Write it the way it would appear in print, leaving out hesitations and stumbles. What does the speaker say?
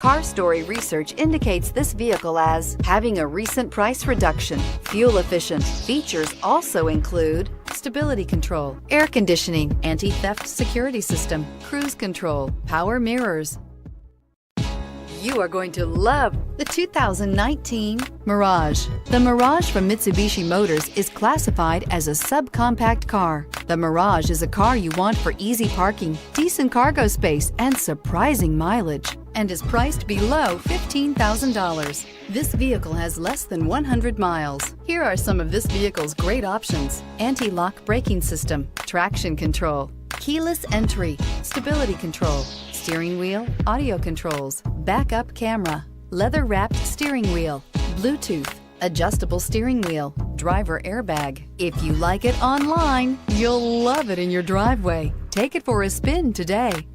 Car Story research indicates this vehicle as having a recent price reduction, fuel efficient. Features also include stability control, air conditioning, anti-theft security system, cruise control, power mirrors. You are going to love the 2019 Mirage. The Mirage from Mitsubishi Motors is classified as a subcompact car. The Mirage is a car you want for easy parking, decent cargo space, and surprising mileage, and is priced below $15,000. This vehicle has less than 100 miles. Here are some of this vehicle's great options: anti-lock braking system, traction control, keyless entry, stability control, steering wheel audio controls, backup camera, leather-wrapped steering wheel, Bluetooth, adjustable steering wheel, driver airbag. If you like it online, you'll love it in your driveway. Take it for a spin today.